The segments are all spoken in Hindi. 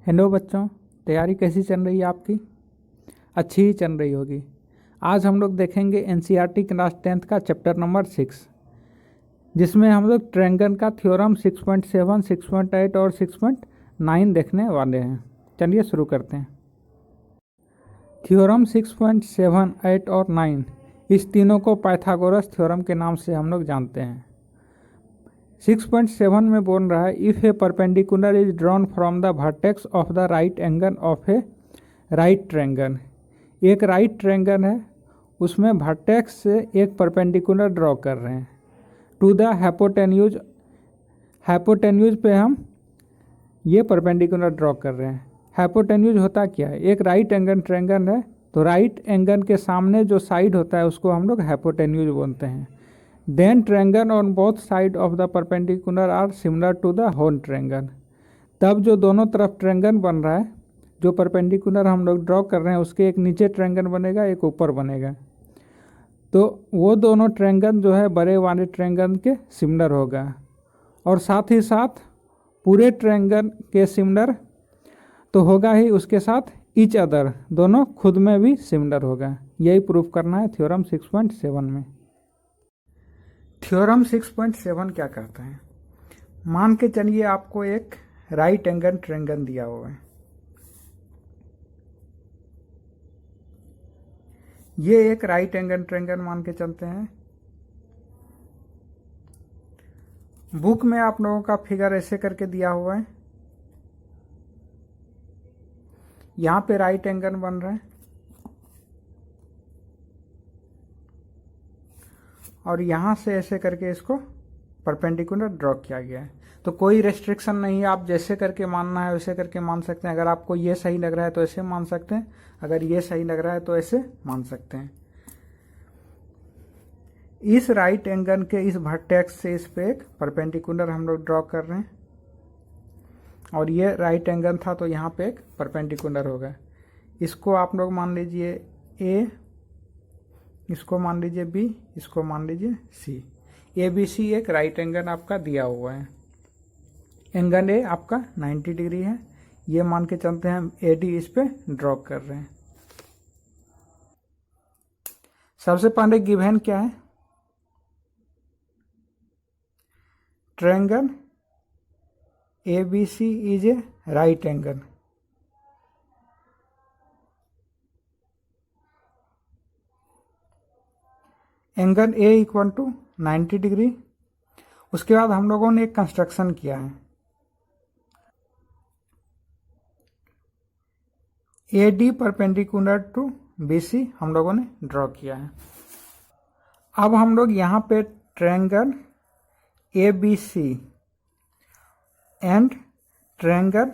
हेलो बच्चों, तैयारी कैसी चल रही है आपकी? अच्छी ही चल रही होगी। आज हम लोग देखेंगे एनसीईआरटी क्लास 10th का चैप्टर नंबर 6, जिसमें हम लोग ट्रायंगल का थ्योरम 6.7, 6.8 और 6.9 देखने वाले हैं। चलिए शुरू करते हैं। थ्योरम 6.7, 8 और 9 इस तीनों को पाइथागोरस थ्योरम के नाम से हम लोग जानते हैं। 6.7 में बोल रहा है, if A perpendicular is drawn from the vertex of the right angle of A right triangle. एक राइट ट्रायंगल है, उसमें वर्टेक्स से एक परपेंडिकुलर ड्रॉ कर रहे हैं टू द हाइपोटेन्यूज। हाइपोटेन्यूज पे हम ये परपेंडिकुलर ड्रॉ कर रहे हैं। हाइपोटेन्यूज होता क्या है? एक राइट एंगल ट्रायंगल है, तो राइट एंगल के सामने जो साइड होता है उसको हम लोग हाइपोटेन्यूज बोलते हैं। Then triangle on both side of the perpendicular are similar to the whole triangle. तब जो दोनों तरफ ट्रायंगल बन रहा है, जो परपेंडिकुलर हम लोग ड्रॉ कर रहे हैं, उसके एक नीचे ट्रायंगल बनेगा, एक ऊपर बनेगा। तो वो दोनों ट्रायंगल जो है बड़े वाले ट्रायंगल के सिमिलर होगा, और साथ ही साथ पूरे ट्रायंगल के सिमिलर तो होगा ही, उसके साथ ईच अदर दोनों खुद में भी सिमिलर होगा। यही प्रूफ करना है थ्योरम 6.7 में। थ्योरम 6.7 क्या कहता है? मान के चलिए आपको एक राइट एंगल ट्रायंगल दिया हुआ है। ये एक राइट एंगल ट्रायंगल मान के चलते हैं। बुक में आप लोगों का फिगर ऐसे करके दिया हुआ है। यहां पे राइट एंगल बन रहा है और यहां से ऐसे करके इसको परपेंडिकुलर ड्रॉ किया गया है। तो कोई रेस्ट्रिक्शन नहीं है, आप जैसे करके मानना है वैसे करके मान सकते हैं। अगर आपको ये सही लग रहा है तो ऐसे मान सकते हैं, अगर ये सही लग रहा है तो ऐसे मान सकते हैं। इस राइट एंगल के इस वर्टेक्स से इस पे एक परपेंडिकुलर हम लोग ड्रॉ कर रहे हैं, और ये राइट एंगल था तो यहाँ पे एक परपेंडिकुलर होगा। इसको आप लोग मान लीजिए ए, इसको मान लीजिए बी, इसको मान लीजिए सी। ए बी सी एक राइट एंगल आपका दिया हुआ है। एंगल ए आपका 90 डिग्री है। ये मान के चलते हैं हम ए डी इस पे ड्रॉ कर रहे हैं। सबसे पहले गिवन क्या है? Triangle A B C is a right angle. Angle A equal to 90 degree. उसके बाद हम लोगों ने एक कंस्ट्रक्शन किया है, A D perpendicular to B C हम लोगों ने ड्रॉ किया है। अब हम लोग यहाँ पे triangle A B C and triangle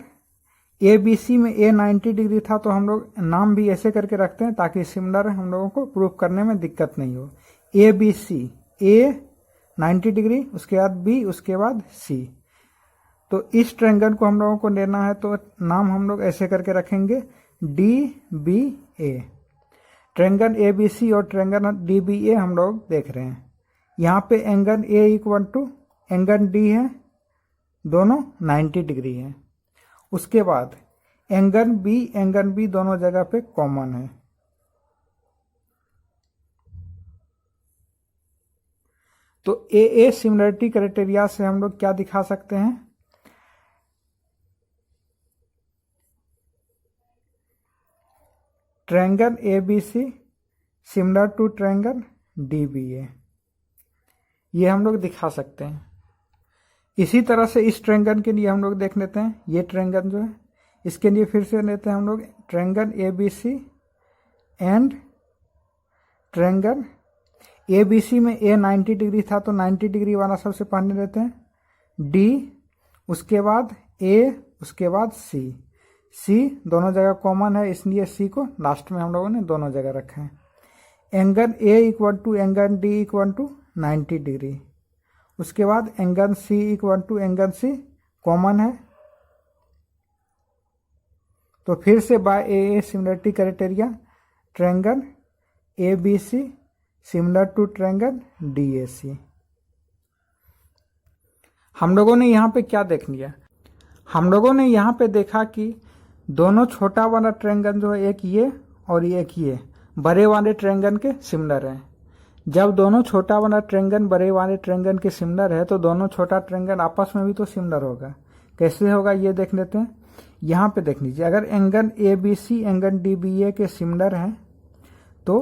A B C में ए 90 डिग्री था, तो हम लोग नाम भी ऐसे करके रखते हैं ताकि सिमिलर हम लोगों को प्रूफ करने में दिक्कत नहीं हो। ए बी सी, ए 90 डिग्री, उसके बाद बी, उसके बाद सी। तो इस ट्रायंगल को हम लोगों को लेना है, तो नाम हम लोग ऐसे करके रखेंगे D B A. Triangle A B C और ट्रायंगल डी बी ए हम लोग देख रहे हैं। यहाँ पे angle A equal to angle D है, दोनों 90 डिग्री है। उसके बाद एंगल बी दोनों जगह पे कॉमन है। तो ए सिमिलरिटी क्राइटेरिया से हम लोग क्या दिखा सकते हैं? Triangle A B C similar to triangle D B A, ये हम लोग दिखा सकते हैं। इसी तरह से इस ट्रायंगल के लिए हम लोग देख लेते हैं। ये ट्रायंगल जो है, इसके लिए फिर से लेते हैं हम लोग triangle A B C and triangle A B C में ए 90 डिग्री था, तो 90 डिग्री वाला सबसे पहले लेते हैं डी, उसके बाद ए, उसके बाद सी। सी दोनों जगह कॉमन है, इसलिए सी को लास्ट में हम लोगों ने दोनों जगह रखा है। Angle A equal to angle D equal to 90 degree. उसके बाद angle C equal to angle C common है, तो फिर से by a similarity criteria triangle A B C similar to triangle D A C. हम लोगों ने यहाँ पे क्या देख लिया? हम लोगों ने यहाँ पे देखा कि दोनों छोटा वाला ट्रायंगल जो है एक ये और एक ये बड़े वाले ट्रायंगल के सिमिलर है। जब दोनों छोटा वाला ट्रायंगल बड़े वाले ट्रायंगल के सिमिलर है तो दोनों छोटा ट्रायंगल आपस में भी तो सिमिलर होगा। कैसे होगा ये देख लेते हैं। यहाँ पे देख लीजिए, अगर angle A B C angle D B A के सिमिलर हैं तो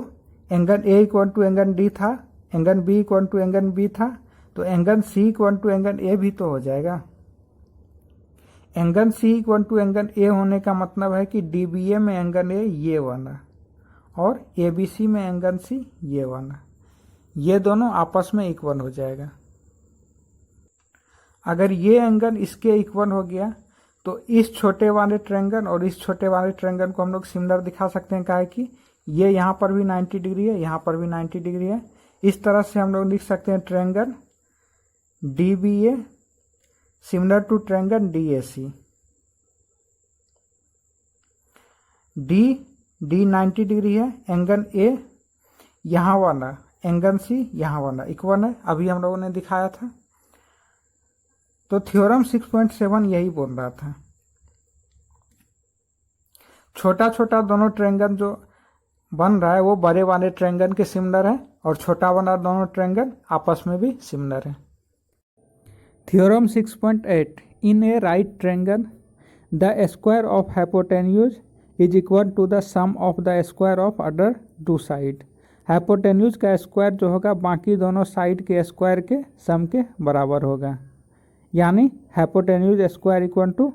angle A equal to angle D था, angle B equal to angle B था, तो angle C equal to angle A भी तो हो जाएगा। Angle C equal to angle A होने का मतलब है कि डी बी ए में एंगल ए ये वाला और ए बी सी में एंगल सी ये वाला, ये दोनों आपस में इक्वल हो जाएगा। अगर ये एंगल इसके इक्वल हो गया तो इस छोटे वाले ट्रायंगल और इस छोटे वाले ट्रायंगल को हम लोग सिमिलर दिखा सकते हैं। काहे कि ये यहाँ पर भी 90 डिग्री है, यहाँ पर भी 90 डिग्री है। इस तरह से हम लोग लिख सकते हैं triangle D B A similar to triangle D A C. D 90 degree है, एंगल ए यहाँ वाला एंगल सी यहाँ वाला इक्वल है, अभी हम लोगों ने दिखाया था। तो थ्योरम 6.7 यही बोल रहा था। छोटा छोटा दोनों ट्रायंगल जो बन रहा है वो बड़े वाले ट्रायंगल के सिमिलर है और छोटा वाला दोनों ट्रायंगल आपस में भी सिमिलर है। Theorem 6.8 in a right triangle the square of hypotenuse is equal to the sum of the square of other two side. Hypotenuse का स्क्वायर जो होगा बाकी दोनों साइड के स्क्वायर के सम के बराबर होगा, यानी hypotenuse square equal to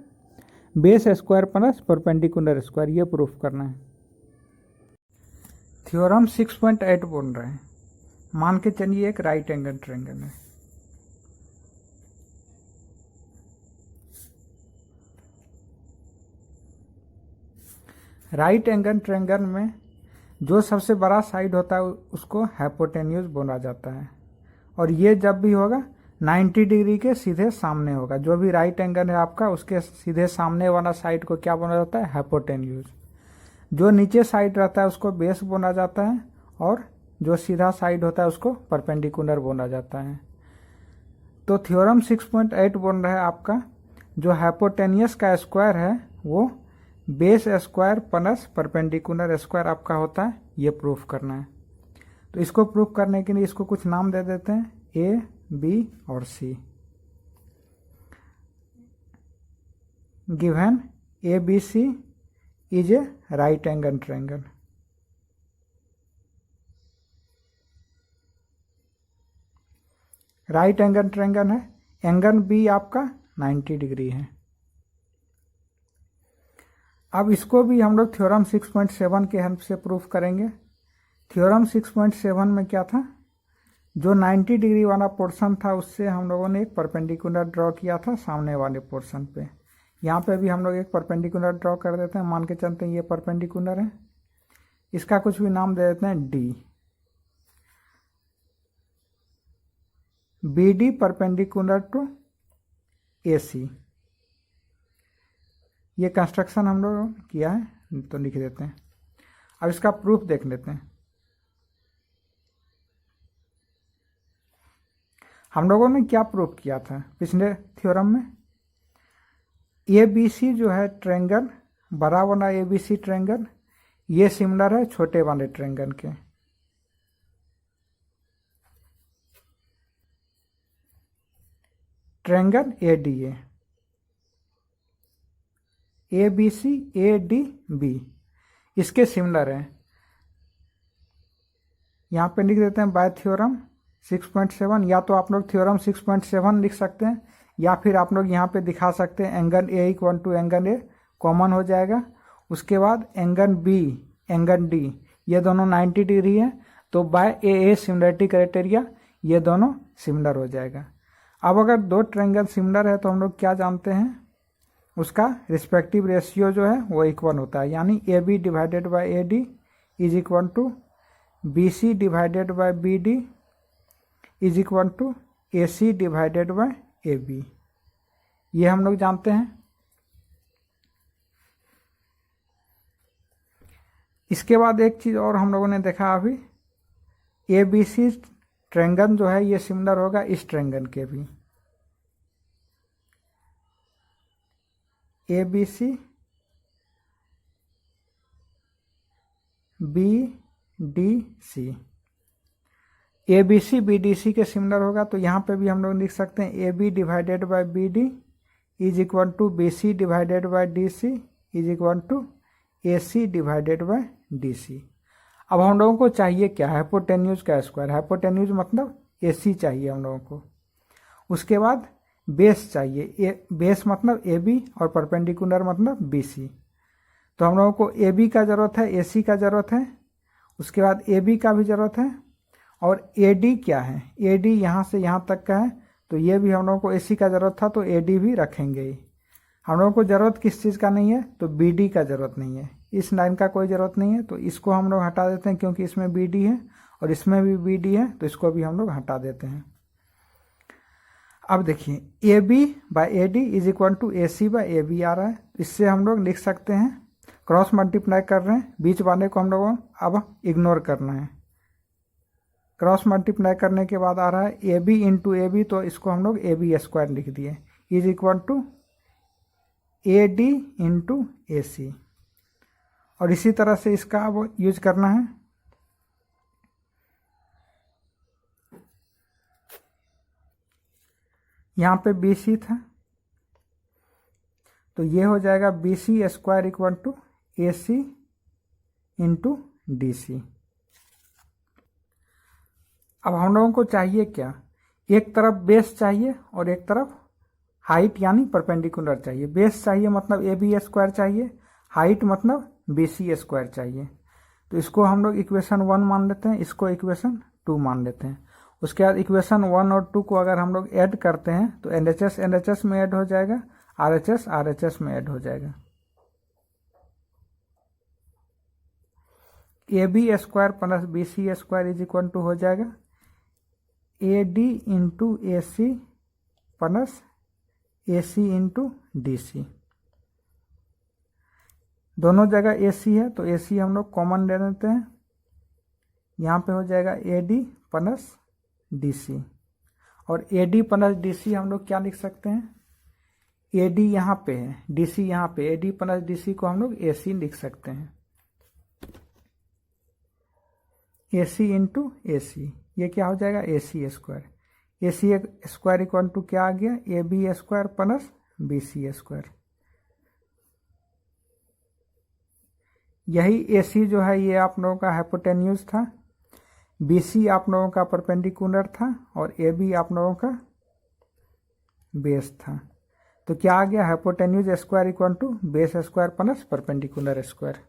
base square plus perpendicular square, ये प्रूफ करना है। थ्योरम 6.8 बोल रहे हैं, मान के चलिए एक राइट एंगल ट्रायंगल है। राइट एंगल ट्रायंगल में जो सबसे बड़ा साइड होता है उसको हाइपोटेन्यूज बोला जाता है, और ये जब भी होगा 90 डिग्री के सीधे सामने होगा। जो भी राइट एंगल है आपका उसके सीधे सामने वाला साइड को क्या बोला जाता है, हाइपोटेन्यूज। जो नीचे साइड रहता है उसको बेस बोला जाता है, और जो सीधा साइड होता है उसको परपेंडिकुलर बोला जाता है। तो थ्योरम 6.8 बोल रहा है आपका जो हाइपोटेन्यूज का स्क्वायर है वो base square plus perpendicular square आपका होता है, ये प्रूफ करना है। तो इसको प्रूफ करने के लिए इसको कुछ नाम दे देते हैं, ए बी और C. Given A B C is a right angle triangle. Right angle triangle है, एंगल बी आपका 90 डिग्री है। अब इसको भी हम लोग थ्योरम 6.7 के हेल्प से प्रूफ करेंगे। थ्योरम 6.7 में क्या था, जो 90 डिग्री वाला पोर्शन था उससे हम लोगों ने एक परपेंडिकुलर ड्रॉ किया था सामने वाले पोर्शन पे। यहाँ पे भी हम लोग एक परपेंडिकुलर ड्रॉ कर देते हैं, मान के चलते हैं ये परपेंडिकुलर है, इसका कुछ भी नाम दे देते हैं D. B D perpendicular to A C, ये कंस्ट्रक्शन हम लोग किया है तो लिख देते हैं। अब इसका प्रूफ देख लेते हैं। हम लोगों ने क्या प्रूफ किया था पिछले थ्योरम में, ए बी सी जो है ट्रायंगल, बड़ा वाला ए बी सी ट्रायंगल ये सिमिलर है छोटे वाले ट्रायंगल के। Triangle A D A B C A D B इसके सिमिलर है। यहाँ पे लिख देते हैं बाय थ्योरम 6.7, या तो आप लोग थ्योरम 6.7 लिख सकते हैं, या फिर आप लोग यहाँ पे दिखा सकते हैं angle A equal to angle A common हो जाएगा। उसके बाद एंगल बी एंगल डी ये दोनों 90 डिग्री है, तो बाय ए सिमिलरिटी क्राइटेरिया ये दोनों सिमिलर हो जाएगा। अब अगर दो ट्रायंगल सिमिलर है तो हम लोग क्या जानते हैं, उसका रिस्पेक्टिव रेशियो जो है वो इक्वल होता है, यानी A B divided by A D is equal to B C divided by B D is equal to A C divided by A B, ये हम लोग जानते हैं। इसके बाद एक चीज़ और हम लोगों ने देखा अभी, ए बी सी ट्रायंगल जो है ये सिमिलर होगा इस ट्रायंगल के भी। A B C B D C. A B C B D C के सिमिलर होगा, तो यहाँ पे भी हम लोग लिख सकते हैं A B divided by B D is equal to B C divided by D C is equal to A C divided by D C. अब हम लोगों को चाहिए क्या, हाइपोटेन्यूज का स्क्वायर। हाइपोटेन्यूज मतलब ए सी चाहिए हम लोगों को। उसके बाद बेस चाहिए, बेस मतलब ए बी और परपेंडिकुलर मतलब बी सी। तो हम लोगों को ए बी का ज़रूरत है, ए सी का ज़रूरत है, उसके बाद ए बी का भी ज़रूरत है, और ए डी क्या है, ए डी यहाँ से यहाँ तक का है, तो ये भी हम लोगों को ए सी का ज़रूरत था, तो ए डी भी रखेंगे ही। हम लोगों को ज़रूरत किस चीज़ का नहीं है, तो बी डी का ज़रूरत नहीं है, इस लाइन का कोई ज़रूरत नहीं है, तो इसको हम लोग हटा देते हैं क्योंकि इसमें बी डी है और इसमें भी बी डी है, तो इसको भी हम लोग हटा देते हैं। अब देखिए A B by A D is equal to A C by A B आ रहा है, इससे हम लोग लिख सकते हैं, क्रॉस मल्टीप्लाई कर रहे हैं, बीच वाले को हम लोगों को अब इग्नोर करना है। क्रॉस मल्टीप्लाई करने के बाद आ रहा है A B into A B, तो इसको हम लोग ए बी स्क्वायर लिख दिए is equal to A D into A C. और इसी तरह से इसका अब यूज करना है। यहाँ पे बी सी था, तो ये हो जाएगा B C square equal to A C into D C. अब हम लोगों को चाहिए क्या, एक तरफ बेस चाहिए और एक तरफ हाइट यानी परपेंडिकुलर चाहिए। बेस चाहिए मतलब ए बी स्क्वायर चाहिए, हाइट मतलब बी सी स्क्वायर चाहिए। तो इसको हम लोग इक्वेशन 1 मान लेते हैं, इसको इक्वेशन 2 मान लेते हैं। उसके बाद इक्वेशन 1 और 2 को अगर हम लोग ऐड करते हैं तो एलएचएस एलएचएस में ऐड हो जाएगा, आरएचएस आरएचएस में ऐड हो जाएगा। A B square plus B C square is equal to हो जाएगा A D into A C plus A C into D C. दोनों जगह ए सी है तो ए सी हम लोग कॉमन ले लेते हैं, यहाँ पे हो जाएगा A D plus D C. और A D plus D C हम लोग क्या लिख सकते हैं, ए डी यहाँ पे है, डी सी यहाँ पे, A D plus D C को हम लोग ए सी लिख सकते हैं, ए सी इंटू ए सी। ये क्या हो जाएगा A C square. A C square equal to क्या आ गया, A B square plus B C square. यही ए सी जो है ये आप लोगों का हाइपोटेन्यूज था, बी सी आप लोगों का परपेंडिकुलर था और ए बी आप लोगों का बेस था। तो क्या आ गया, hypotenuse square equal to base square plus perpendicular square.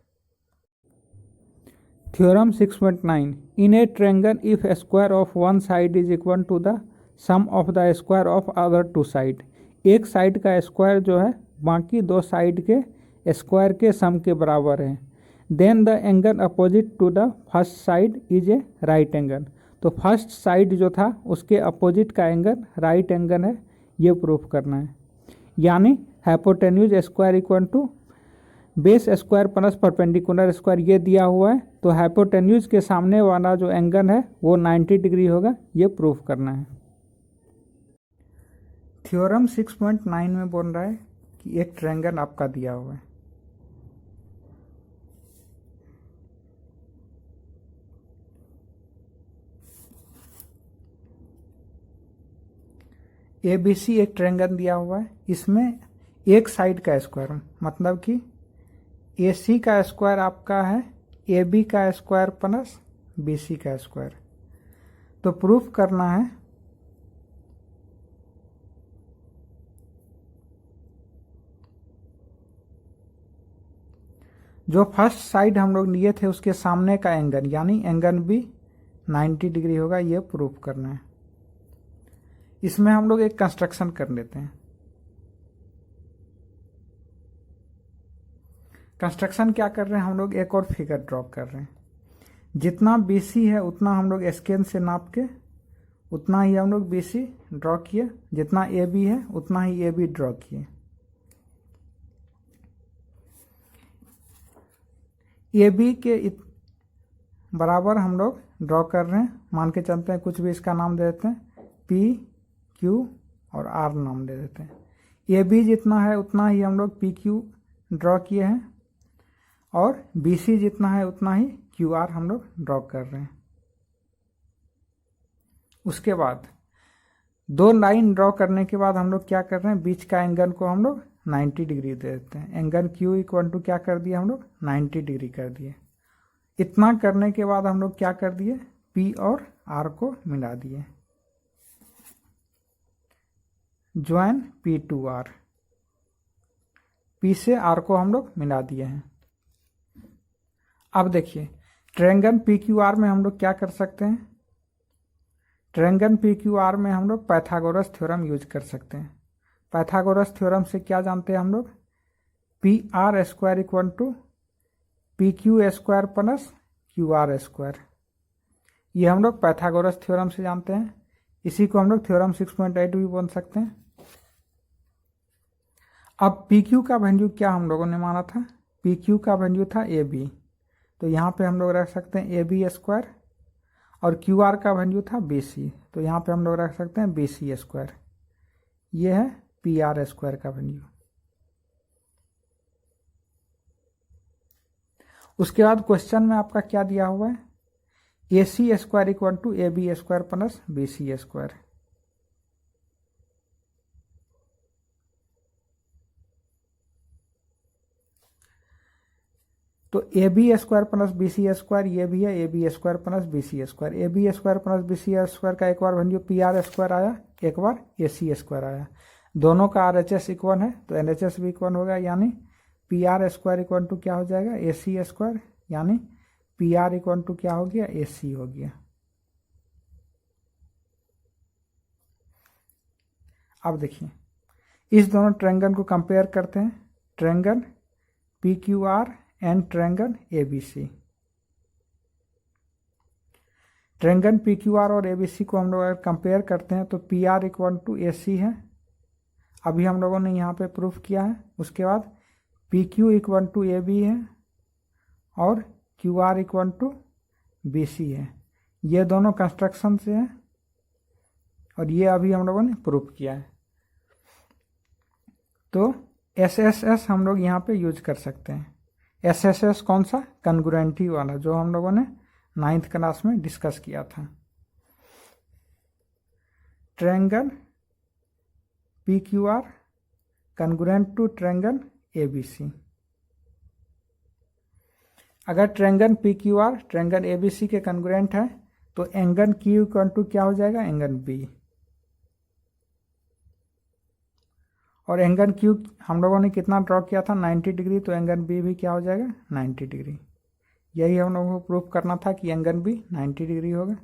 Theorem 6.9 in a triangle if square of one side is equal to the sum of the square of other two side. एक साइड का स्क्वायर जो है बाकी दो साइड के स्क्वायर के सम के बराबर है। Then the angle opposite to the first side is a right angle. तो फर्स्ट साइड जो था उसके अपोजिट का एंगल राइट एंगल है, ये प्रूफ करना है। यानी hypotenuse square equal to base square plus perpendicular square ये दिया हुआ है, तो हाइपोटेन्यूज के सामने वाला जो एंगल है वो 90 डिग्री होगा, ये प्रूफ करना है। थ्योरम 6.9 में बोल रहा है कि एक ट्रायंगल आपका दिया हुआ है, ए बी सी एक ट्रायंगल दिया हुआ है, इसमें एक साइड का स्क्वायर मतलब कि ए सी का स्क्वायर आपका है ए बी का स्क्वायर प्लस बी सी का स्क्वायर। तो प्रूफ करना है जो फर्स्ट साइड हम लोग लिए थे उसके सामने का एंगल यानी एंगल भी 90 डिग्री होगा, ये प्रूफ करना है। इसमें हम लोग एक कंस्ट्रक्शन कर लेते हैं। कंस्ट्रक्शन क्या कर रहे हैं, हम लोग एक और फिगर ड्रॉ कर रहे हैं। जितना BC है उतना हम लोग स्केल से नाप के उतना ही हम लोग BC ड्रॉ किए, जितना AB है उतना ही AB ड्रॉ किए। AB के बराबर हम लोग ड्रॉ कर रहे हैं, मान के चलते हैं, कुछ भी इसका नाम दे देते हैं, P Q और R नाम दे देते हैं। AB जितना है उतना ही हम लोग PQ ड्रॉ किए हैं। और BC जितना है उतना ही QR हम लोग ड्रॉ कर रहे हैं। उसके बाद 2 लाइन ड्रॉ करने के बाद हम लोग क्या कर रहे हैं, बीच का एंगल को हम लोग 90 डिग्री दे देते हैं। एंगल Q इक्वल टू क्या कर दिया हम लोग, 90 डिग्री कर दिए। इतना करने के बाद हम लोग क्या कर दिए, P और R को मिला दिए, join P to R। P से R को हम लोग मिला दिए हैं। अब देखिए ट्रायंगल PQR में हम लोग क्या कर सकते हैं, ट्रायंगल PQR में हम लोग पाइथागोरस थ्योरम यूज कर सकते हैं। पाइथागोरस थ्योरम से क्या जानते हैं हम लोग, PR square equal to PQ square plus QR square. ये हम लोग पाइथागोरस थ्योरम से जानते हैं। इसी को हम लोग थ्योरम 6.8 भी बोल सकते हैं। अब PQ का वैल्यू क्या हम लोगों ने माना था, PQ का वैल्यू था AB, तो यहाँ पे हम लोग रख सकते हैं AB स्क्वायर, और QR का वैल्यू था BC, तो यहाँ पे हम लोग रख सकते हैं BC स्क्वायर। ये है PR स्क्वायर का वैल्यू। उसके बाद क्वेश्चन में आपका क्या दिया हुआ है, AC square equal to AB square plus BC square. तो AB square plus BC square ये भी है AB square plus BC square. AB square plus BC square का एक बार वैल्यू PR स्क्वायर आया, एक बार AC स्क्वायर आया। दोनों का RHS इक्वल है तो LHS भी इक्वल होगा, यानी PR स्क्वायर इक्वल टू क्या हो जाएगा, AC स्क्वायर, यानी PR इक्वल टू क्या हो गया, AC हो गया। अब देखिए इस दोनों ट्रायंगल को कंपेयर करते हैं, triangle PQR and triangle ABC। Triangle PQR और ABC को हम लोग अगर कंपेयर करते हैं तो PR इक्वल टू AC है, अभी हम लोगों ने यहाँ पे प्रूफ किया है। उसके बाद PQ इक्वल टू AB है और QR इक्वल टू BC है। ये दोनों कंस्ट्रक्शन से हैं और ये अभी हम लोगों ने प्रूफ किया है। तो SSS हम लोग यहाँ पे यूज कर सकते हैं। SSS कौन सा, कन्ग्रुएंटी वाला, जो हम लोगों ने 9th क्लास में डिस्कस किया था। Triangle PQR congruent to triangle ABC। अगर ट्रायंगल PQR ट्रायंगल ABC के कन्ग्रुएंट है तो एंगल Q इक्वल टू क्या हो जाएगा, एंगल B, और एंगल Q हम लोगों ने कितना ड्रॉ किया था, 90 डिग्री, तो एंगल B भी क्या हो जाएगा, 90 डिग्री। यही हम लोगों को प्रूफ करना था कि एंगल B 90 डिग्री होगा।